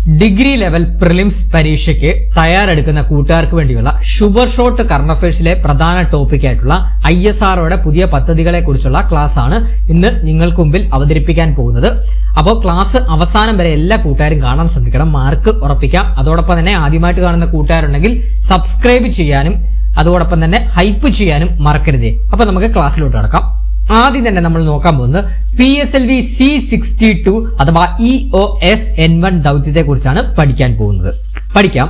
Degree level prelims പരീക്ഷയ്ക്ക് തയ്യാറെടുക്കുന്ന കൂട്ടുകാർക്ക് വേണ്ടിയുള്ള ഷുഗർ ഷോട്ട് കറണ്ട് അഫയേഴ്സിലെ പ്രധാന ടോപ്പിക് ആയിട്ടുള്ള ISROയുടെ പുതിയ പദ്ധതികളെ കുറിച്ചുള്ള ക്ലാസ് ആണ് ഇന്ന് നിങ്ങൾക്ക് മുമ്പിൽ അവതരിപ്പിക്കാൻ പോകുന്നത്. അപ്പോൾ ക്ലാസ് അവസാനം വരെ എല്ലാ കൂട്ടുകാരും കാണാൻ ശ്രമിക്കണം, മാർക്ക് ഉറപ്പിക്കാം. അതോടൊപ്പം തന്നെ ആദ്യമായിട്ട് കാണുന്ന കൂട്ടുകാരുണ്ടെങ്കിൽ സബ്സ്ക്രൈബ് ചെയ്യാനും അതോടൊപ്പം തന്നെ ഹൈപ്പ് ചെയ്യാനും മറക്കരുതേ. അപ്പൊ നമുക്ക് ക്ലാസ്സിലോട്ട് കടക്കാം. ആദ്യം തന്നെ നമ്മൾ നോക്കാൻ പോകുന്നത് PSLV C62 അഥവാ EOS N1 ദൗത്യത്തെ കുറിച്ചാണ് പഠിക്കാൻ പോകുന്നത്. പഠിക്കാം.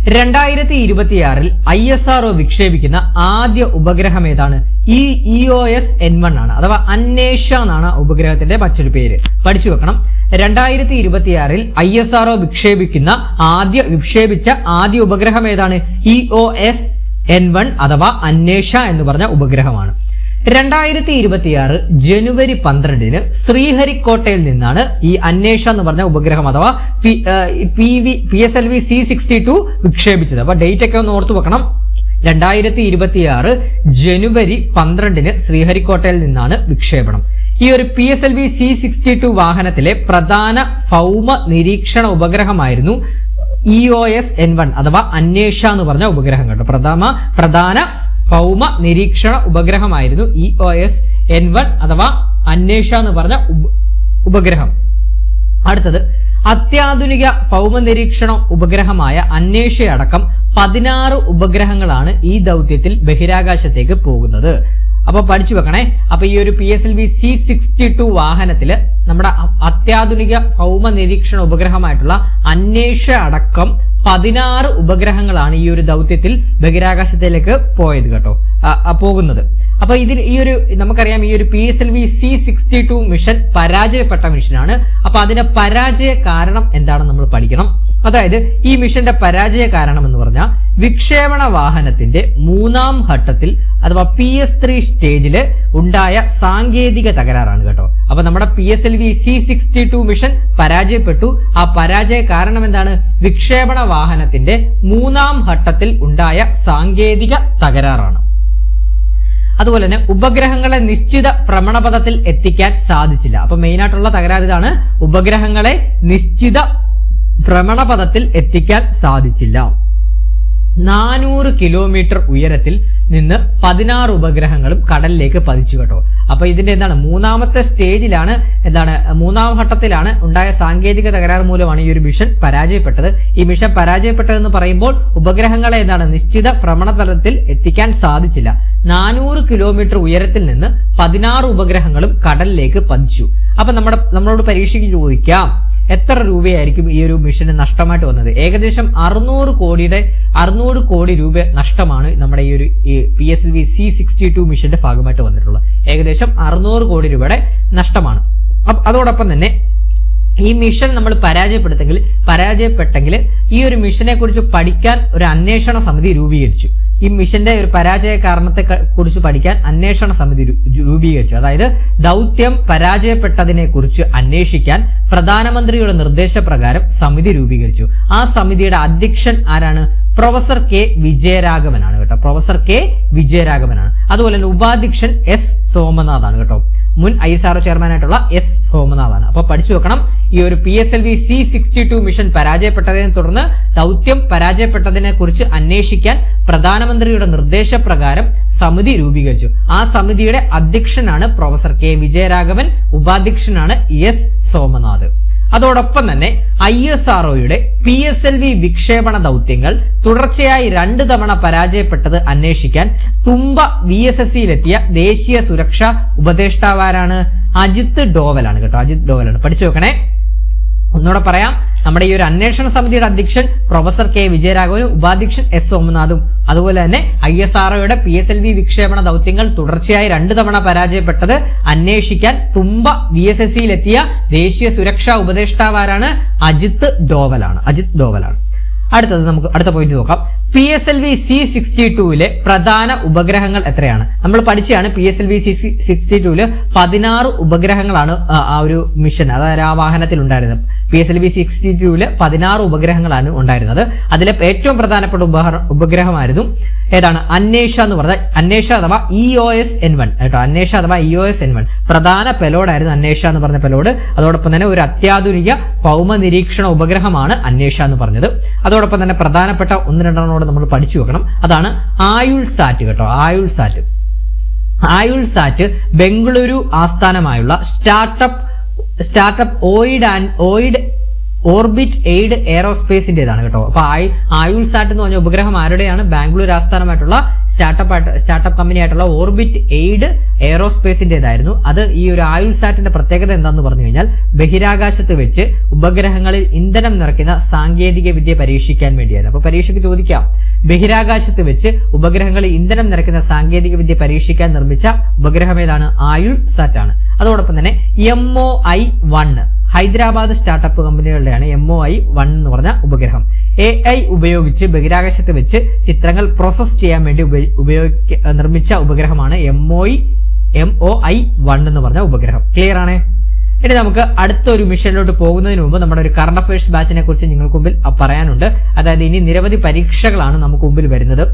2026 ISRO വിക്ഷേപിക്കുന്ന ആദ്യ ഉപഗ്രഹം ഏതാണ്? ഈ EOS N1 ആണ്, അഥവാ അന്വേഷ എന്നാണ് ഉപഗ്രഹത്തിന്റെ മറ്റൊരു പേര്. പഠിച്ചു വെക്കണം. 2026 ISRO വിക്ഷേപിച്ച ആദ്യ ഉപഗ്രഹം ഏതാണ്? EOS N1 അഥവാ അന്വേഷ എന്ന് പറഞ്ഞ ഉപഗ്രഹമാണ്. 2026 ജനുവരി 12 ശ്രീഹരിക്കോട്ടയിൽ നിന്നാണ് ഈ അന്വേഷ എന്ന് പറഞ്ഞ ഉപഗ്രഹം അഥവാ PSLV C62 വിക്ഷേപിച്ചത്. അപ്പൊ ഡേറ്റ് ഒക്കെ ഒന്ന് ഓർത്തു വെക്കണം. 2026 ജനുവരി 12 ശ്രീഹരിക്കോട്ടയിൽ നിന്നാണ് വിക്ഷേപണം. ഈ ഒരു PSLV C62 വാഹനത്തിലെ പ്രധാന ഭൗമ നിരീക്ഷണ ഉപഗ്രഹമായിരുന്നു EOS N1 അഥവാ അന്വേഷ എന്ന് പറഞ്ഞ ഉപഗ്രഹം. കേട്ടോ, പ്രധാന ഭൗമ നിരീക്ഷണ ഉപഗ്രഹമായിരുന്നു EOS N1 അഥവാ അന്വേഷ എന്ന് പറഞ്ഞ ഉപഗ്രഹം. അടുത്തത്, അത്യാധുനിക ഭൗമ നിരീക്ഷണ ഉപഗ്രഹമായ അന്വേഷയടക്കം 16 ഉപഗ്രഹങ്ങളാണ് ഈ ദൗത്യത്തിൽ ബഹിരാകാശത്തേക്ക് പോകുന്നത്. അപ്പൊ പഠിച്ചു വെക്കണേ. അപ്പൊ ഈ ഒരു PSLV C62 വാഹനത്തില് നമ്മുടെ അത്യാധുനിക ഭൗമ നിരീക്ഷണ ഉപഗ്രഹമായിട്ടുള്ള അന്വേഷ അടക്കം 16 ഉപഗ്രഹങ്ങളാണ് ഈ ഒരു ദൗത്യത്തിൽ ബഹിരാകാശത്തിലേക്ക് പോയത് കേട്ടോ, പോകുന്നത്. അപ്പൊ നമുക്കറിയാം ഈ ഒരു PSLV C62 മിഷൻ പരാജയപ്പെട്ട മിഷനാണ്. അപ്പൊ അതിന്റെ പരാജയ കാരണം എന്താണെന്ന് നമ്മൾ പഠിക്കണം. അതായത് ഈ മിഷന്റെ പരാജയ കാരണം എന്ന് പറഞ്ഞാൽ വിക്ഷേപണ വാഹനത്തിന്റെ 3ാം ഘട്ടത്തിൽ അഥവാ PS3 സ്റ്റേജില് ഉണ്ടായ സാങ്കേതിക തകരാറാണ് കേട്ടോ. അപ്പൊ നമ്മുടെ PSLV C62 മിഷൻ പരാജയപ്പെട്ടു. ആ പരാജയ കാരണം എന്താണ്? വിക്ഷേപണ വാഹനത്തിന്റെ 3ാം ഘട്ടത്തിൽ ഉണ്ടായ സാങ്കേതിക തകരാറാണ്. അതുപോലെ തന്നെ ഉപഗ്രഹങ്ങളെ നിശ്ചിത ഭ്രമണപഥത്തിൽ എത്തിക്കാൻ സാധിച്ചില്ല. അപ്പൊ മെയിൻ ആയിട്ടുള്ള തകരാർ ഇതാണ്, ഉപഗ്രഹങ്ങളെ നിശ്ചിത ഭ്രമണപഥത്തിൽ എത്തിക്കാൻ സാധിച്ചില്ല. 400 കിലോമീറ്റർ ഉയരത്തിൽ നിന്ന് 16 ഉപഗ്രഹങ്ങളും കടലിലേക്ക് പതിച്ചു കേട്ടോ. അപ്പൊ ഇതിന്റെ എന്താണ്, 3ാമത്തെ സ്റ്റേജിലാണ്, 3ാം ഘട്ടത്തിലാണ് ഉണ്ടായ സാങ്കേതിക തകരാർ മൂലമാണ് ഈ ഒരു മിഷൻ പരാജയപ്പെട്ടത്. ഈ മിഷൻ പരാജയപ്പെട്ടതെന്ന് പറയുമ്പോൾ ഉപഗ്രഹങ്ങളെ നിശ്ചിത ഭ്രമണപഥത്തിൽ എത്തിക്കാൻ സാധിച്ചില്ല. 400 കിലോമീറ്റർ ഉയരത്തിൽ നിന്ന് 16 ഉപഗ്രഹങ്ങളും കടലിലേക്ക് പതിച്ചു. അപ്പൊ നമ്മളോട് പരീക്ഷയ്ക്ക് ചോദിക്കാം, എത്ര രൂപയായിരിക്കും ഈ ഒരു മിഷന് നഷ്ടമായിട്ട് വന്നത്? ഏകദേശം 600 കോടി രൂപ നഷ്ടമാണ് നമ്മുടെ ഈ ഒരു PSLV C62 മിഷന്റെ ഭാഗമായിട്ട് വന്നിട്ടുള്ളത്. ഏകദേശം 600 കോടി രൂപയുടെ നഷ്ടമാണ്. അതോടൊപ്പം തന്നെ ഈ മിഷൻ നമ്മൾ പരാജയപ്പെട്ടെങ്കിൽ ഈ ഒരു മിഷനെ കുറിച്ച് പഠിക്കാൻ ഒരു അന്വേഷണ സമിതി രൂപീകരിച്ചു. ഈ മിഷന്റെ ഒരു പരാജയ കാരണത്തെ കുറിച്ച് പഠിക്കാൻ അന്വേഷണ സമിതി രൂപീകരിച്ചു. അതായത് ദൗത്യം പരാജയപ്പെട്ടതിനെ കുറിച്ച് അന്വേഷിക്കാൻ പ്രധാനമന്ത്രിയുടെ നിർദ്ദേശപ്രകാരം സമിതി രൂപീകരിച്ചു. ആ സമിതിയുടെ അധ്യക്ഷൻ ആരാണ്? പ്രൊഫസർ K വിജയരാഘവനാണ് കേട്ടോ. Professor K വിജയരാഘവനാണ്. അതുപോലെ തന്നെ ഉപാധ്യക്ഷൻ S സോമനാഥാണ് കേട്ടോ. മുൻ ISRO ചെയർമാനായിട്ടുള്ള S സോമനാഥാണ്. അപ്പൊ പഠിച്ചു വെക്കണം. ഈ ഒരു PSLV C62 മിഷൻ പരാജയപ്പെട്ടതിനെ തുടർന്ന് ദൗത്യം പരാജയപ്പെട്ടതിനെ കുറിച്ച് അന്വേഷിക്കാൻ പ്രധാനമന്ത്രിയുടെ നിർദ്ദേശപ്രകാരം സമിതി രൂപീകരിച്ചു. ആ സമിതിയുടെ അധ്യക്ഷനാണ് പ്രൊഫസർ K വിജയരാഘവൻ, ഉപാധ്യക്ഷനാണ് S സോമനാഥ്. അതോടൊപ്പം തന്നെ ISROയുടെ PSLV വിക്ഷേപണ ദൗത്യങ്ങൾ തുടർച്ചയായി 2 തവണ പരാജയപ്പെട്ടത് അന്വേഷിക്കാൻ തുമ്പ VSSയിലെത്തിയ ദേശീയ സുരക്ഷാ ഉപദേഷ്ടാവാരാണ്? അജിത് ഡോവലാണ് കേട്ടോ. അജിത് ഡോവലാണ്. പഠിച്ചു വെക്കണേ. ഒന്നുകൂടെ പറയാം. നമ്മുടെ ഈ ഒരു അന്വേഷണ സമിതിയുടെ അധ്യക്ഷൻ പ്രൊഫസർ K വിജയരാഘവനും ഉപാധ്യക്ഷൻ S സോമനാഥും. അതുപോലെ തന്നെ ISROയുടെ PSLV വിക്ഷേപണ ദൗത്യങ്ങൾ തുടർച്ചയായി 2 തവണ പരാജയപ്പെട്ടത് അന്വേഷിക്കാൻ തുമ്പ VSSയിലെത്തിയ ദേശീയ സുരക്ഷാ ഉപദേഷ്ടാവാരാണ്? അജിത് ഡോവലാണ്. നമുക്ക് അടുത്ത പോയിന്റ് നോക്കാം. PSLV C62 പ്രധാന ഉപഗ്രഹങ്ങൾ എത്രയാണ്? നമ്മൾ പഠിച്ചതാണ് PSLV C62 16 ഉപഗ്രഹങ്ങളാണ് ആ ഒരു മിഷൻ, അതായത് ആ വാഹനത്തിൽ ഉണ്ടായിരുന്നത്. PSLV 62-ല് 16 ഉപഗ്രഹങ്ങളാണ് ഉണ്ടായിരുന്നത്. അതിലെ ഏറ്റവും പ്രധാനപ്പെട്ട ഉപഗ്രഹമായിരുന്നു ഏതാണ്? അന്വേഷ എന്ന് പറഞ്ഞ അന്വേഷ അഥവാ EOS-N1 കേട്ടോ. അന്വേഷ അഥവാ EOS-N1 പ്രധാന പെലോഡായിരുന്നു അന്വേഷ എന്ന് പറഞ്ഞ പെലോഡ്. അതോടൊപ്പം തന്നെ ഒരു അത്യാധുനിക ഭൗമ നിരീക്ഷണ ഉപഗ്രഹമാണ് അന്വേഷ എന്ന് പറഞ്ഞത്. അതോടൊപ്പം തന്നെ പ്രധാനപ്പെട്ട 1-2 നമ്മൾ പഠിച്ചു വെക്കണം. അതാണ് ആയുൾ സാറ്റ് കേട്ടോ. ആയുൾ സാറ്റ് ബംഗളൂരു ആസ്ഥാനമായുള്ള സ്റ്റാർട്ടപ്പ് ഓയിഡ് ഓർബിറ്റ് എയ്ഡ് എയറോസ്പേസിന്റേതാണ് കേട്ടോ. അപ്പൊ ആയുൾ സാറ്റ് എന്ന് പറഞ്ഞ ഉപഗ്രഹം ആരുടെയാണ്? ബാംഗ്ലൂർ ആസ്ഥാനമായിട്ടുള്ള സ്റ്റാർട്ടപ്പ് കമ്പനി ആയിട്ടുള്ള ഓർബിറ്റ് എയ്ഡ് എയറോസ്പേസിന്റേതായിരുന്നു. അത് ഈ ഒരു ആയുൾ സാറ്റിന്റെ പ്രത്യേകത എന്താന്ന് പറഞ്ഞു കഴിഞ്ഞാൽ ബഹിരാകാശത്ത് വെച്ച് ഉപഗ്രഹങ്ങളിൽ ഇന്ധനം നിറയ്ക്കുന്ന സാങ്കേതിക വിദ്യ പരീക്ഷിക്കാൻ വേണ്ടിയായിരുന്നു. അപ്പൊ പരീക്ഷയ്ക്ക് ചോദിക്കാം, ബഹിരാകാശത്ത് വെച്ച് ഉപഗ്രഹങ്ങളിൽ ഇന്ധനം നിറയ്ക്കുന്ന സാങ്കേതിക വിദ്യ പരീക്ഷിക്കാൻ നിർമ്മിച്ച ഉപഗ്രഹം ഏതാണ്? ആയുൾ സാറ്റ് ആണ്. അതോടൊപ്പം തന്നെ MOI-1 ഹൈദരാബാദ് സ്റ്റാർട്ടപ്പ് കമ്പനികളുടെയാണ് MOI-1 എന്ന് പറഞ്ഞ ഉപഗ്രഹം. AI ഉപയോഗിച്ച് ബഹിരാകാശത്ത് വെച്ച് ചിത്രങ്ങൾ പ്രോസസ് ചെയ്യാൻ വേണ്ടി നിർമ്മിച്ച ഉപഗ്രഹമാണ് MOI-1 എന്ന് പറഞ്ഞ ഉപഗ്രഹം. ക്ലിയർ ആണ്? ഇനി നമുക്ക് അടുത്ത ഒരു മിഷനിലോട്ട് പോകുന്നതിന് മുമ്പ് നമ്മുടെ ഒരു കറണ്ട് അഫയേഴ്സ് ബാച്ചിനെ കുറിച്ച് നിങ്ങൾക്ക് മുമ്പിൽ പറയാനുണ്ട്. അതായത് ഇനി നിരവധി പരീക്ഷകളാണ് നമുക്ക് മുമ്പിൽ വരുന്നത്.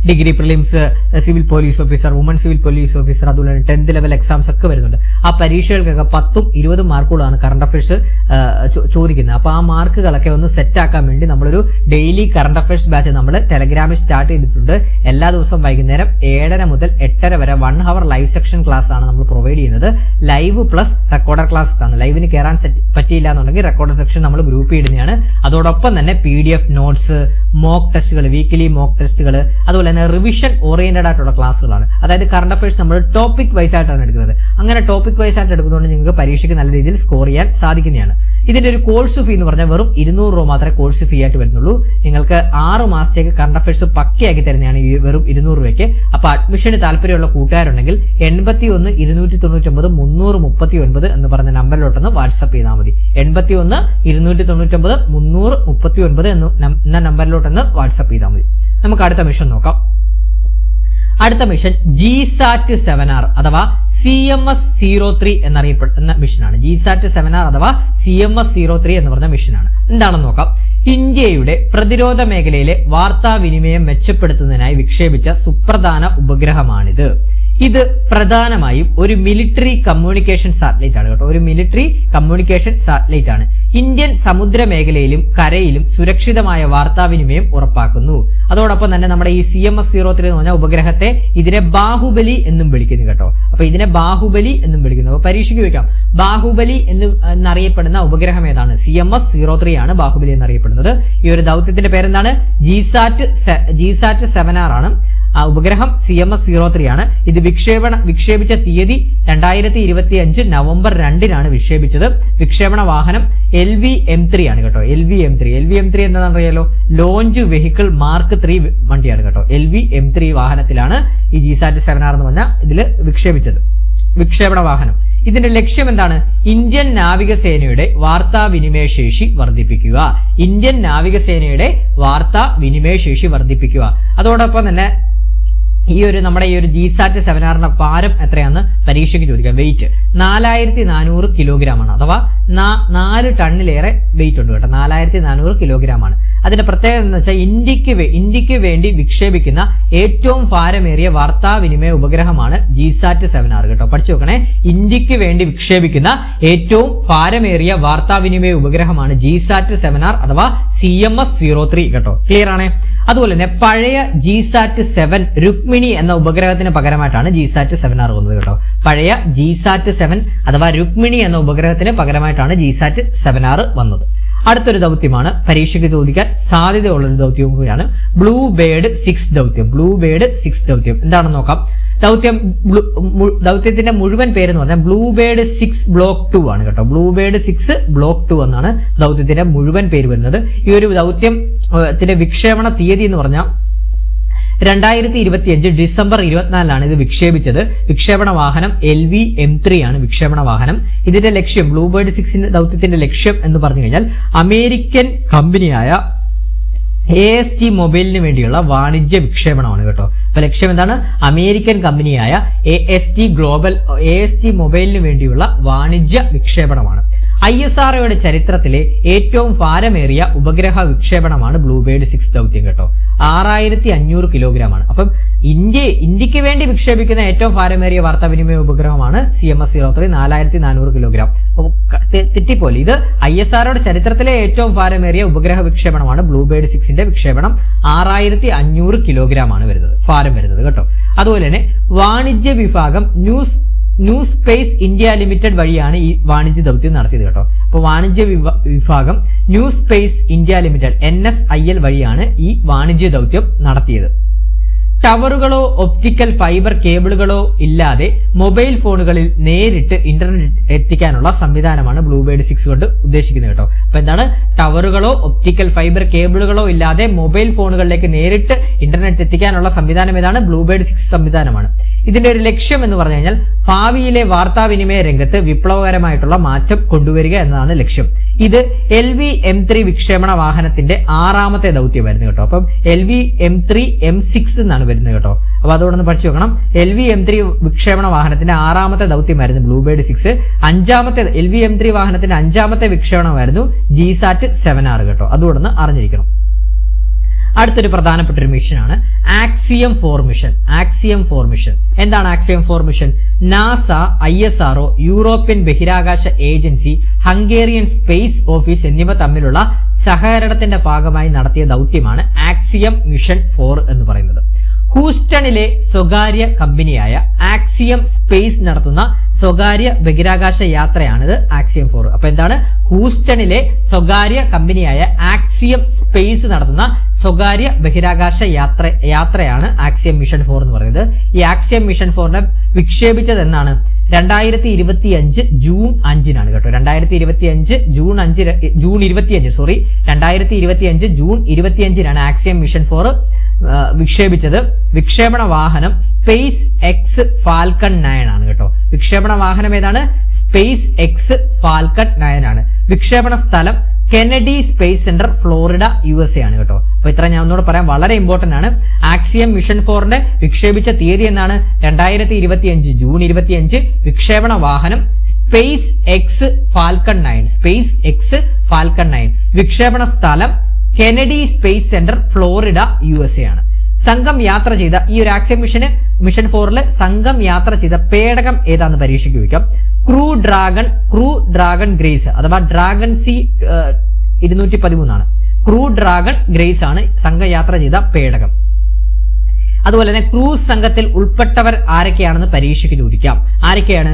Degree prelims, civil police officer, woman civil police officer, അതുപോലെ തന്നെ 10th ലെവൽ എക്സാംസ് ഒക്കെ വരുന്നുണ്ട്. ആ പരീക്ഷകൾക്കൊക്കെ 10ഉം 20ഉം മാർക്കുകളാണ് കറണ്ട് അഫയേഴ്സ് ചോദിക്കുന്നത്. അപ്പൊ ആ മാർക്കുകളൊക്കെ ഒന്ന് സെറ്റ് ആക്കാൻ വേണ്ടി നമ്മളൊരു ഡെയിലി കറണ്ട് അഫയേഴ്സ് ബാച്ച് നമ്മൾ ടെലഗ്രാമിൽ സ്റ്റാർട്ട് ചെയ്തിട്ടുണ്ട്. എല്ലാ ദിവസവും വൈകുന്നേരം 7:30 മുതൽ 8:30 വരെ 1 hour ലൈവ് സെക്ഷൻ ക്ലാസ് ആണ് നമ്മൾ പ്രൊവൈഡ് ചെയ്യുന്നത്. ലൈവ് പ്ലസ് റെക്കോർഡർ ക്ലാസ്സസ് ആണ്. ലൈവിന് കയറാൻ പറ്റിയില്ല എന്നുണ്ടെങ്കിൽ റെക്കോർഡർ സെക്ഷൻ നമ്മൾ ഗ്രൂപ്പ് ഇടുന്നതാണ്. അതോടൊപ്പം തന്നെ PDF നോട്ട്സ്, മോക്ക് ടെസ്റ്റുകൾ, വീക്കിലി മോക്ക് ടെസ്റ്റുകൾ, അതുപോലെ തന്നെ റിവിഷൻ ഓറിയന്റഡ് ആയിട്ടുള്ള ക്ലാസ്സുകളാണ്. അതായത് കറണ്ട് അഫയേഴ്സ് നമ്മൾ ടോപ്പിക് വൈസ് ആയിട്ടാണ് എടുക്കുന്നത്. അങ്ങനെ ടോപ്പിക് വൈസ് ആയിട്ട് എടുക്കുന്നതുകൊണ്ട് നിങ്ങൾക്ക് പരീക്ഷയ്ക്ക് നല്ല രീതിയിൽ സ്കോർ ചെയ്യാൻ സാധിക്കുന്നതാണ്. ഇതിന്റെ ഒരു കോഴ്സ് ഫീ എന്ന് പറഞ്ഞാൽ വെറും 200 രൂപ മാത്രമേ കോഴ്സ് ഫീ ആയിട്ട് വരുന്നുള്ളൂ. നിങ്ങൾക്ക് 6 മാസത്തേക്ക് കറണ്ട് അഫയേഴ്സ് പക്കയാക്കി തരുന്നതാണ് ഈ വെറും 200 രൂപയ്ക്ക്. അപ്പൊ അഡ്മിഷന് താല്പര്യമുള്ള കൂട്ടുകാരുണ്ടെങ്കിൽ 81 299 339 എന്ന് പറഞ്ഞ നമ്പറിലോട്ടൊന്ന് വാട്സ്ആപ്പ് ചെയ്താൽ മതി. 81 299 339 എന്ന നമ്പറിലോട്ടൊന്ന് വാട്സ്ആപ്പ് ചെയ്താൽ മതി. നമുക്ക് അടുത്ത മിഷൻ നോക്കാം. അടുത്ത മിഷൻ GSAT 7R അഥവാ CMS-03 എന്നറിയപ്പെടുന്ന മിഷനാണ്. GSAT 7R അഥവാ CMS-03 എന്ന് പറഞ്ഞ മിഷനാണ്. എന്താണെന്ന് നോക്കാം. ഇന്ത്യയുടെ പ്രതിരോധ മേഖലയിലെ വാർത്താവിനിമയം മെച്ചപ്പെടുത്തുന്നതിനായി വിക്ഷേപിച്ച സുപ്രധാന ഉപഗ്രഹമാണിത്. ഇത് പ്രധാനമായും ഒരു മിലിറ്ററി കമ്മ്യൂണിക്കേഷൻ സാറ്റലൈറ്റ് ആണ് കേട്ടോ. ഒരു മിലിറ്ററി കമ്മ്യൂണിക്കേഷൻ സാറ്റലൈറ്റ് ആണ്. ഇന്ത്യൻ സമുദ്ര മേഖലയിലും കരയിലും സുരക്ഷിതമായ വാർത്താവിനിമയം ഉറപ്പാക്കുന്നു. അതോടൊപ്പം തന്നെ നമ്മുടെ ഈ CMS-03 എന്ന് പറഞ്ഞ ഉപഗ്രഹത്തെ ഇതിനെ ബാഹുബലി എന്നും വിളിക്കുന്നു കേട്ടോ. അപ്പൊ ഇതിനെ ബാഹുബലി എന്നും വിളിക്കുന്നു. അപ്പൊ പരീക്ഷയ്ക്ക് ചോദിക്കാം, ബാഹുബലി എന്നറിയപ്പെടുന്ന ഉപഗ്രഹം ഏതാണ്? CMS-03 ആണ് ബാഹുബലി എന്നറിയപ്പെടുന്നത്. ഈ ഒരു ദൗത്യത്തിന്റെ പേരെന്താണ്? GSAT 7R ആണ്. ആ ഉപഗ്രഹം CMS-03 ആണ്. ഇത് വിക്ഷേപിച്ച തീയതി 2025 നവംബർ 2-നാണ് വിക്ഷേപിച്ചത്. വിക്ഷേപണ വാഹനം LV-M3 ആണ് കേട്ടോ. LV-M3 എന്താണെന്ന് അറിയാലോ? ലോഞ്ച് വെഹിക്കിൾ മാർക്ക് 3 വണ്ടിയാണ് കേട്ടോ. LV-M3 വാഹനത്തിലാണ് ഈ GSAT 7R എന്ന് പറഞ്ഞാൽ ഇതില് വിക്ഷേപിച്ചത്. വിക്ഷേപണ വാഹനം ഇതിന്റെ ലക്ഷ്യം എന്താണ്? ഇന്ത്യൻ നാവികസേനയുടെ വാർത്താവിനിമയ ശേഷി വർദ്ധിപ്പിക്കുക. ഇന്ത്യൻ നാവികസേനയുടെ വാർത്താവിനിമയ ശേഷി വർദ്ധിപ്പിക്കുക. അതോടൊപ്പം തന്നെ നമ്മുടെ ഈ ഒരു GSAT 7R ഭാരം എത്രയാണെന്ന് പരീക്ഷയ്ക്ക് ചോദിക്കാം. വെയിറ്റ് 4400 കിലോഗ്രാം ആണ്. അഥവാ 4 ടണ്ണിലേറെ വെയിറ്റ് ഉണ്ട് കേട്ടോ. 4400 കിലോഗ്രാം ആണ്. അതിന്റെ പ്രത്യേകത എന്ന് വെച്ചാൽ ഇന്ത്യക്ക് വേണ്ടി വിക്ഷേപിക്കുന്ന ഏറ്റവും ഭാരമേറിയ വാർത്താവിനിമയ ഉപഗ്രഹമാണ് GSAT 7R കേട്ടോ. പഠിച്ചു നോക്കണേ. ഇന്ത്യക്ക് വേണ്ടി വിക്ഷേപിക്കുന്ന ഏറ്റവും ഭാരമേറിയ വാർത്താവിനിമയ ഉപഗ്രഹമാണ് GSAT 7R അഥവാ CMS-03 കേട്ടോ. ക്ലിയർ ആണ്? അതുപോലെ തന്നെ പഴയ GSAT 7 രുക്മിണി എന്ന ഉപഗ്രഹത്തിന് പകരമായിട്ടാണ് GSAT 7R വന്നത് കേട്ടോ. പഴയ GSAT 7 അഥവാ രുക്മിണി എന്ന ഉപഗ്രഹത്തിന് പകരമായിട്ടാണ് GSAT 7R വന്നത്. അടുത്തൊരു ദൗത്യമാണ് പരീക്ഷയ്ക്ക് ചോദിക്കാൻ സാധ്യതയുള്ള ഒരു ദൗത്യവും കൂടിയാണ് ബ്ലൂബേർഡ് 6 ദൗത്യം. എന്താണെന്ന് നോക്കാം. ദൗത്യത്തിന്റെ മുഴുവൻ പേരെന്ന് പറഞ്ഞാൽ ബ്ലൂബേർഡ് 6 ബ്ലോക്ക് 2 ആണ് കേട്ടോ. ബ്ലൂബേർഡ് 6 ബ്ലോക്ക് 2 എന്നാണ് ദൗത്യത്തിന്റെ മുഴുവൻ പേര് വരുന്നത്. ഈ ഒരു ദൗത്യത്തിന്റെ വിക്ഷേപണ തീയതി എന്ന് പറഞ്ഞാൽ 2025 ഡിസംബർ 24-നാണ് ഇത് വിക്ഷേപിച്ചത്. വിക്ഷേപണ വാഹനം LV-M3 ആണ് വിക്ഷേപണ വാഹനം. ഇതിന്റെ ലക്ഷ്യം ബ്ലൂബേർഡ് 6 ദൗത്യത്തിന്റെ ലക്ഷ്യം എന്ന് പറഞ്ഞു കഴിഞ്ഞാൽ അമേരിക്കൻ കമ്പനിയായ AST മൊബൈലിന് വേണ്ടിയുള്ള വാണിജ്യ വിക്ഷേപണമാണ് കേട്ടോ. അപ്പൊ ലക്ഷ്യം എന്താണ്? അമേരിക്കൻ കമ്പനിയായ AST മൊബൈലിന് വേണ്ടിയുള്ള വാണിജ്യ വിക്ഷേപണമാണ്. ISROയുടെ ചരിത്രത്തിലെ ഏറ്റവും ഭാരമേറിയ ഉപഗ്രഹ വിക്ഷേപണമാണ് ബ്ലൂബേർഡ് 6 ദൗത്യം കേട്ടോ. 6500 കിലോഗ്രാമാണ്. അപ്പം ഇന്ത്യക്ക് വേണ്ടി വിക്ഷേപിക്കുന്ന ഏറ്റവും ഭാരമേറിയ വാർത്താവിനിമയ ഉപഗ്രഹമാണ് CMS-03 4400 കിലോഗ്രാം. തെറ്റിപ്പോലെ ഇത് ISROയുടെ ചരിത്രത്തിലെ ഏറ്റവും ഭാരമേറിയ ഉപഗ്രഹ വിക്ഷേപണമാണ് ബ്ലൂബേർഡ് 6ന്റെ വിക്ഷേപണം. 6500 കിലോഗ്രാം ആണ് ഭാരം വരുന്നത് കേട്ടോ. അതുപോലെ തന്നെ വാണിജ്യ വിഭാഗം ന്യൂ സ്പേസ് ഇന്ത്യ ലിമിറ്റഡ് വഴിയാണ് ഈ വാണിജ്യ ദൗത്യം നടത്തിയത് കേട്ടോ. അപ്പോൾ വാണിജ്യ വിഭാഗം new space India limited NSIL വഴിയാണ് ഈ വാണിജ്യ ദൗത്യം നടത്തിയത്. ടവറുകളോ ഒപ്റ്റിക്കൽ ഫൈബർ കേബിളുകളോ ഇല്ലാതെ മൊബൈൽ ഫോണുകളിൽ നേരിട്ട് ഇന്റർനെറ്റ് എത്തിക്കാനുള്ള സംവിധാനമാണ് ബ്ലൂബേർഡ് 6 കൊണ്ട് ഉദ്ദേശിക്കുന്നത് കേട്ടോ. അപ്പൊ എന്താണ്? ടവറുകളോ ഒപ്റ്റിക്കൽ ഫൈബർ കേബിളുകളോ ഇല്ലാതെ മൊബൈൽ ഫോണുകളിലേക്ക് നേരിട്ട് ഇന്റർനെറ്റ് എത്തിക്കാനുള്ള സംവിധാനം ഏതാണ്? ബ്ലൂബേർഡ് 6 സംവിധാനമാണ്. ഇതിന്റെ ഒരു ലക്ഷ്യം എന്ന് പറഞ്ഞു കഴിഞ്ഞാൽ ഭാവിയിലെ വാർത്താവിനിമയ രംഗത്ത് വിപ്ലവകരമായിട്ടുള്ള മാറ്റം കൊണ്ടുവരിക എന്നതാണ് ലക്ഷ്യം. ഇത് LV-M3 വിക്ഷേപണ വാഹനത്തിന്റെ 6ാമത്തെ ദൗത്യമായിരുന്നു കേട്ടോ. അപ്പം LV-M3 M6 എന്നാണ് വരുന്നത് കേട്ടോ. അപ്പൊ അതോടൊന്ന് പഠിച്ചു വെക്കണം. LV-M3 വിക്ഷേപണ വാഹനത്തിന്റെ 6ാമത്തെ ദൗത്യമായിരുന്നു ബ്ലൂബേർഡ് 6. LV-M3 വാഹനത്തിന്റെ 5ാമത്തെ വിക്ഷേപണമായിരുന്നു GSAT 7R കേട്ടോ. അതോടൊന്ന് അറിഞ്ഞിരിക്കണം. അടുത്തൊരു പ്രധാനപ്പെട്ട ഒരു മിഷനാണ് ആക്സിയം 4 മിഷൻ. ആക്സിയം 4 മിഷൻ എന്താണ്? Axiom 4 mission NASA, ISRO, European ബഹിരാകാശ ഏജൻസി, ഹംഗേറിയൻ സ്പേസ് ഓഫീസ് എന്നിവ തമ്മിലുള്ള സഹകരണത്തിന്റെ ഭാഗമായി നടത്തിയ ദൗത്യമാണ് ആക്സിയം മിഷൻ 4 എന്ന് പറയുന്നത്. ഹൂസ്റ്റണിലെ സ്വകാര്യ കമ്പനിയായ ആക്സിയം സ്പേസ് നടത്തുന്ന സ്വകാര്യ ബഹിരാകാശ യാത്രയാണിത് ആക്സിയം 4. അപ്പൊ എന്താണ്? ഹൂസ്റ്റണിലെ സ്വകാര്യ കമ്പനിയായ ആക്സിയം സ്പേസ് നടത്തുന്ന സ്വകാര്യ ബഹിരാകാശ യാത്രയാണ് ആക്സിയം മിഷൻ 4 എന്ന് പറയുന്നത്. ഈ ആക്സിയം മിഷൻ 4നെ വിക്ഷേപിച്ചത് എന്നാണ്? 2025 ജൂൺ 5-നാണ് കേട്ടോ. 2025 ജൂൺ 25 ആക്സിയം മിഷൻ 4 വിക്ഷേപിച്ചത്. വിക്ഷേപണ വാഹനം സ്പേസ് എക്സ് ഫാൽക്കൺ 9 ആണ് കേട്ടോ. വിക്ഷേപണ വാഹനം ഏതാണ്? സ്പേസ് എക്സ് ഫാൽക്കൺ 9 ആണ്. വിക്ഷേപണ സ്ഥലം Kennedy space centre, Florida, USA ആണ് കേട്ടോ. അപ്പൊ ഇത്ര ഞാൻ ഒന്നുകൂടെ പറയാം, വളരെ ഇമ്പോർട്ടന്റ് ആണ്. ആക്സിയം മിഷൻ 4ന്റെ വിക്ഷേപിച്ച തീയതി എന്നാണ്? 2025 ജൂൺ 25. വിക്ഷേപണ വാഹനം space X falcon 9. Space X falcon 9. വിക്ഷേപണ സ്ഥലം Kennedy space centre, Florida, USA ആണ്. സംഘം യാത്ര ചെയ്ത ഈ ഒരു ആക്സിയം മിഷൻ 4ല് സംഘം യാത്ര ചെയ്ത പേടകം ഏതാന്ന് പരീക്ഷയ്ക്ക് ചോദിക്കാം. ക്രൂ ഡ്രാഗൺ ഗ്രേസ് അഥവാ ഡ്രാഗൺ സി 213 ആണ്. ക്രൂ ഡ്രാഗൺ ഗ്രേസ് ആണ് സംഘം യാത്ര ചെയ്ത പേടകം. അതുപോലെ തന്നെ ക്രൂസ് സംഘത്തിൽ ഉൾപ്പെട്ടവർ ആരൊക്കെയാണെന്ന് പരീക്ഷയ്ക്ക് ചോദിക്കാം. ആരൊക്കെയാണ്?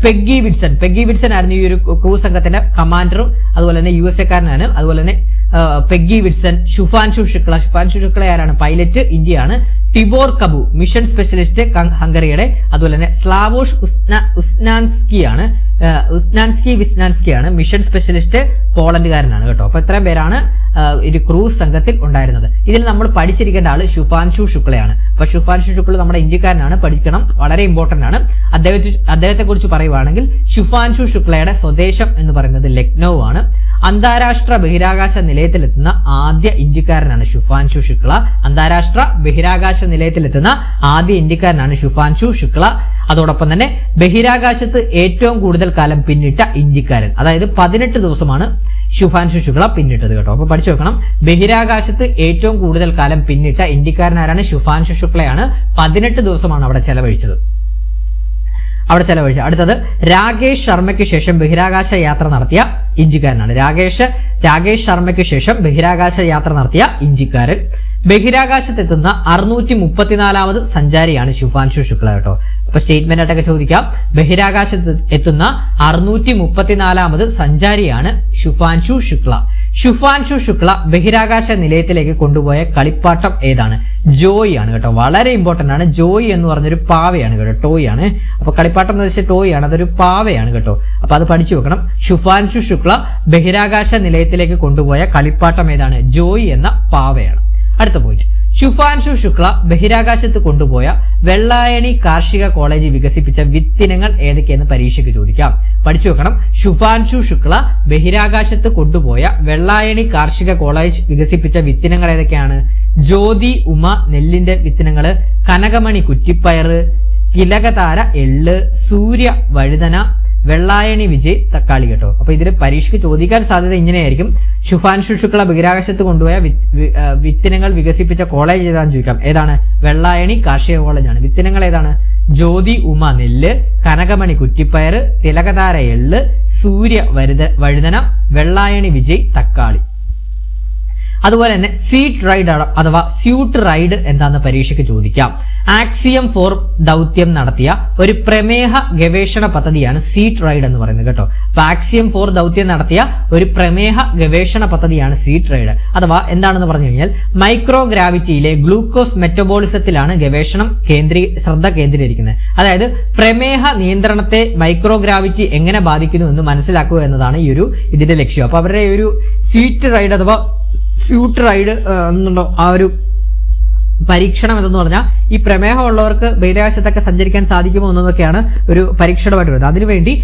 പെഗ്ഗി വിഡ്സൺ ആയിരുന്നു ഈ ഒരു ക്രൂസ് സംഘത്തിന്റെ കമാൻഡറും അതുപോലെ തന്നെ USA-കാരനാണ്. അതുപോലെ തന്നെ പെഗ്ഗി വിഡ്സൺ, ശുഭാൻഷു ശുക്ല ആരാണ്? പൈലറ്റ്, ഇന്ത്യയാണ്. ടിബോർ കബു മിഷൻ സ്പെഷ്യലിസ്റ്റ്, ഹംഗറിയുടെ. അതുപോലെ തന്നെ സ്ലാവോഷ് ഉസ്നാൻസ്കി ആണ് മിഷൻ സ്പെഷ്യലിസ്റ്റ്, പോളണ്ടുകാരനാണ് കേട്ടോ. അപ്പൊ ഇത്രയും പേരാണ് ഒരു ക്രൂസ് സംഘത്തിൽ ഉണ്ടായിരുന്നത്. ഇതിൽ നമ്മൾ പഠിച്ചിരിക്കേണ്ട ആള് ശുഭാൻഷു ശുക്ലയാണ്. അപ്പൊ ശുഭാൻഷു ശുക്ല നമ്മുടെ ഇന്ത്യക്കാരനാണ്, പഠിക്കണം, വളരെ ഇമ്പോർട്ടന്റ് ആണ്. അദ്ദേഹത്തെ കുറിച്ച് പറയുവാണെങ്കിൽ ശുഭാൻഷു ശുക്ലയുടെ സ്വദേശം എന്ന് പറയുന്നത് ലക്നൌ ആണ്. അന്താരാഷ്ട്ര ബഹിരാകാശ നിലയത്തിലെത്തുന്ന ആദ്യ ഇന്ത്യക്കാരനാണ് ശുഭാൻഷു ശുക്ല. അന്താരാഷ്ട്ര ബഹിരാകാശ നിലയത്തിലെത്തുന്ന ആദ്യ ഇന്ത്യക്കാരനാണ് ശുഭാൻഷു ശുക്ല. അതോടൊപ്പം തന്നെ ബഹിരാകാശത്ത് ഏറ്റവും കൂടുതൽ കാലം പിന്നിട്ട ഇന്ത്യക്കാരൻ, അതായത് 18 ദിവസമാണ് ശുഭാൻഷു ശുക്ല പിന്നിട്ടത് കേട്ടോ. അപ്പൊ പഠിച്ചു വെക്കണം, ബഹിരാകാശത്ത് ഏറ്റവും കൂടുതൽ കാലം പിന്നിട്ട ഇന്ത്യക്കാരനാരാണ്? ശുഭാൻഷു ശുക്ലയാണ്. 18 ദിവസമാണ് അവിടെ ചെലവഴിച്ചത്. അടുത്തത് രാകേഷ് ശർമ്മയ്ക്ക് ശേഷം ബഹിരാകാശ യാത്ര നടത്തിയ ഇന്ത്യക്കാരനാണ്. രാകേഷ് ശർമ്മയ്ക്ക് ശേഷം ബഹിരാകാശ യാത്ര നടത്തിയ ഇന്ത്യക്കാരൻ. ബഹിരാകാശത്തെത്തുന്ന 634ാമത് സഞ്ചാരിയാണ് ശുഭാൻഷു ശുക്ല കേട്ടോ. അപ്പൊ സ്റ്റേറ്റ്മെന്റ് ആയിട്ടൊക്കെ ചോദിക്കാം. ബഹിരാകാശത്ത് എത്തുന്ന 634ാമത് സഞ്ചാരിയാണ് ശുഭാൻഷു ശുക്ല. ശുഭാൻഷു ശുക്ല ബഹിരാകാശ നിലയത്തിലേക്ക് കൊണ്ടുപോയ കളിപ്പാട്ടം ഏതാണ്? ജോയി ആണ് കേട്ടോ. വളരെ ഇമ്പോർട്ടന്റ് ആണ്. ജോയി എന്ന് പറഞ്ഞൊരു പാവയാണ് കേട്ടോ. ടോയ് ആണ്. അപ്പൊ കളിപ്പാട്ടം എന്ന് വെച്ചാൽ ടോയ് ആണ്, അതൊരു പാവയാണ് കേട്ടോ. അപ്പൊ അത് പഠിച്ചു വെക്കണം. ശുഭാൻഷു ശുക്ല ബഹിരാകാശ നിലയത്തിലേക്ക് കൊണ്ടുപോയ കളിപ്പാട്ടം ഏതാണ്? ജോയി എന്ന പാവയാണ്. അടുത്ത പോയിന്റ്, ശുഭാൻഷു ശുക്ല ബഹിരാകാശത്ത് കൊണ്ടുപോയ വെള്ളായണി കാർഷിക കോളേജ് വികസിപ്പിച്ച വിത്തിനങ്ങൾ ഏതൊക്കെയെന്ന് പരീക്ഷയ്ക്ക് ചോദിക്കാം. പഠിച്ചു വെക്കണം. ശുഭാൻഷു ശുക്ല ബഹിരാകാശത്ത് കൊണ്ടുപോയ വെള്ളായണി കാർഷിക കോളേജ് വികസിപ്പിച്ച വിത്തിനങ്ങൾ ഏതൊക്കെയാണ്? ജ്യോതി ഉമ നെല്ലിന്റെ വിത്തിനങ്ങള്, കനകമണി കുറ്റിപ്പയറ്, തിലകതാര എള്ള്, സൂര്യ വഴുതന, വെള്ളായണി വിജയ് തക്കാളി കേട്ടോ. അപ്പൊ ഇതിൽ പരീക്ഷയ്ക്ക് ചോദിക്കാൻ സാധ്യത ഇങ്ങനെയായിരിക്കും: ശുഭാൻഷു ശുക്ല ബഹിരാകാശത്ത് കൊണ്ടുപോയ വിത്തിനങ്ങൾ വികസിപ്പിച്ച കോളേജ് ഏതാണെന്ന് ചോദിക്കാം. ഏതാണ്? വെള്ളായണി കാർഷിക കോളേജാണ്. വിത്തിനങ്ങൾ ഏതാണ്? ജ്യോതി ഉമ നെല്ല്, കനകമണി കുറ്റിപ്പയർ, തിലകതാര എള്ള്, സൂര്യ വഴുതന, വെള്ളായണി വിജയ് തക്കാളി. അതുപോലെ തന്നെ സീറ്റ് റൈഡ് അഥവാ സ്യൂട്ട് റൈഡ് എന്താണെന്ന് പരീക്ഷയ്ക്ക് ചോദിക്കാം. ആക്സിയം 4 ദൗത്യം നടത്തിയ ഒരു പ്രമേഹ ഗവേഷണ പദ്ധതിയാണ് സീറ്റ് റൈഡ് എന്ന് പറയുന്നത് കേട്ടോ. അപ്പൊ ആക്സിയം 4 ദൗത്യം നടത്തിയ ഒരു പ്രമേഹ ഗവേഷണ പദ്ധതിയാണ് സീറ്റ് റൈഡ്. അഥവാ എന്താണെന്ന് പറഞ്ഞു കഴിഞ്ഞാൽ മൈക്രോ ഗ്രാവിറ്റിയിലെ ഗ്ലൂക്കോസ് മെറ്റബോളിസത്തിലാണ് ഗവേഷണം ശ്രദ്ധ കേന്ദ്രീകരിക്കുന്നത്. അതായത് പ്രമേഹ നിയന്ത്രണത്തെ മൈക്രോ ഗ്രാവിറ്റി എങ്ങനെ ബാധിക്കുന്നു എന്ന് മനസ്സിലാക്കുക എന്നതാണ് ഇതിന്റെ ലക്ഷ്യം. അപ്പൊ അവരുടെ ഒരു സീറ്റ് റൈഡ് അഥവാ സ്യൂട്ട് റൈഡ് എന്നുണ്ടോ ആ ഒരു പരീക്ഷണം എന്തെന്ന് പറഞ്ഞാൽ ഈ പ്രമേഹമുള്ളവർക്ക് ബഹിരാകാശത്തൊക്കെ സഞ്ചരിക്കാൻ സാധിക്കുമോ എന്നതൊക്കെയാണ് ഒരു പരീക്ഷണമായിട്ട് വരുന്നത്. അതിനുവേണ്ടി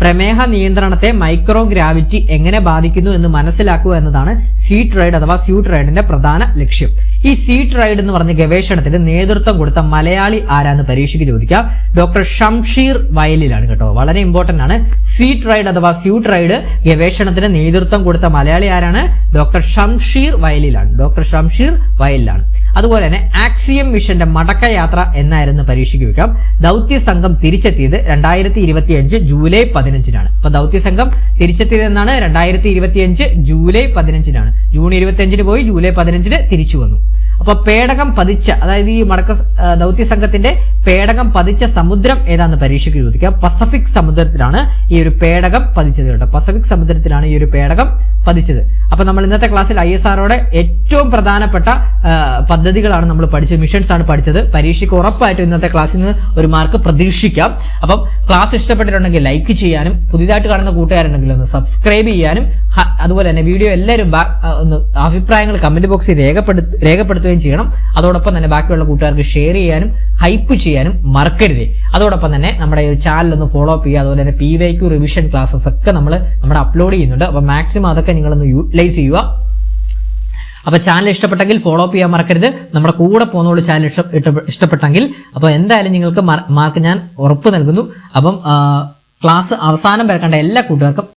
പ്രമേഹ നിയന്ത്രണത്തെ മൈക്രോ ഗ്രാവിറ്റി എങ്ങനെ ബാധിക്കുന്നു എന്ന് മനസ്സിലാക്കുക എന്നതാണ് സീറ്റ് റൈഡ് അഥവാ സ്യൂട്ട് റൈഡിന്റെ പ്രധാന ലക്ഷ്യം. ഈ സീറ്റ് റൈഡ് എന്ന് പറഞ്ഞ ഗവേഷണത്തിന് നേതൃത്വം കൊടുത്ത മലയാളി ആരാന്ന് പരീക്ഷയ്ക്ക് ചോദിക്കാം. ഡോക്ടർ ഷംഷീർ വയലിലാണ് കേട്ടോ. വളരെ ഇമ്പോർട്ടന്റ് ആണ്. സീറ്റ് റൈഡ് അഥവാ സ്യൂട്ട് റൈഡ് ഗവേഷണത്തിന് നേതൃത്വം കൊടുത്ത മലയാളി ആരാണ്? ഡോക്ടർ ഷംഷീർ വയലിലാണ്. അതുപോലെ തന്നെ ആക്സിയം മിഷന്റെ മടക്കയാത്ര എന്നായിരുന്നു പരീക്ഷയ്ക്ക് വെക്കാം. ദൗത്യ സംഘം തിരിച്ചെത്തിയത് 2025 ജൂലൈ 15-നാണ്. അപ്പൊ ദൗത്യ സംഘം തിരിച്ചെത്തിയത് എന്നാണ്? 2025 ജൂലൈ 15-നാണ്. ജൂൺ 25-ന് പോയി ജൂലൈ 15-ന് തിരിച്ചു വന്നു. അപ്പൊ പേടകം പതിച്ച, അതായത് ഈ ദൗത്യ സംഘത്തിന്റെ പേടകം പതിച്ച സമുദ്രം ഏതാന്ന് പരീക്ഷയ്ക്ക് ചോദിക്കാം. പസഫിക് സമുദ്രത്തിലാണ് ഈ ഒരു പേടകം പതിച്ചത് കേട്ടോ. പസഫിക് സമുദ്രത്തിലാണ് ഈ ഒരു പേടകം പതിച്ചത്. അപ്പൊ നമ്മൾ ഇന്നത്തെ ക്ലാസ്സിൽ ISROയുടെ ഏറ്റവും പ്രധാനപ്പെട്ട പദ്ധതികളാണ് നമ്മൾ പഠിച്ചത്, മിഷൻസ് ആണ് പഠിച്ചത്. പരീക്ഷയ്ക്ക് ഉറപ്പായിട്ടും ഇന്നത്തെ ക്ലാസ്സിൽ നിന്ന് ഒരു മാർക്ക് പ്രതീക്ഷിക്കാം. അപ്പം ക്ലാസ് ഇഷ്ടപ്പെട്ടിട്ടുണ്ടെങ്കിൽ ലൈക്ക് ചെയ്യാനും പുതിയതായിട്ട് കാണുന്ന കൂട്ടുകാരുണ്ടെങ്കിൽ ഒന്ന് സബ്സ്ക്രൈബ് ചെയ്യാനും അതുപോലെ തന്നെ വീഡിയോ എല്ലാവരും ഒന്ന് അഭിപ്രായങ്ങൾ കമന്റ് ബോക്സിൽ രേഖപ്പെടുത്തുകയും ചെയ്യണം. അതോടൊപ്പം തന്നെ ബാക്കിയുള്ള കൂട്ടുകാർക്ക് ഷെയർ ചെയ്യാനും ഹൈപ്പ് ചെയ്യാനും മറക്കരുത്. അതോടൊപ്പം തന്നെ നമ്മുടെ ഈ ചാനൽ ഒന്ന് ഫോളോ അപ്പ് ചെയ്യുക. അതുപോലെ തന്നെ PYQ റിവിഷൻ ക്ലാസ്സസ് ഒക്കെ നമ്മൾ അപ്ലോഡ് ചെയ്യുന്നുണ്ട്. അപ്പൊ മാക്സിമം അതൊക്കെ നിങ്ങളൊന്ന് യൂട്ടിലൈസ് ചെയ്യുക. അപ്പൊ ചാനൽ ഇഷ്ടപ്പെട്ടെങ്കിൽ ഫോളോ അപ്പ് ചെയ്യാൻ മറക്കരുത്. നമ്മുടെ കൂടെ പോകുന്നോളൂ ചാനൽ ഇഷ്ടപ്പെട്ടെങ്കിൽ. അപ്പൊ എന്തായാലും നിങ്ങൾക്ക് മാർക്ക് ഞാൻ ഉറപ്പ് നൽകുന്നു. അപ്പം ക്ലാസ് അവസാനം വരെ കണ്ട എല്ലാ കൂട്ടുകാർക്കും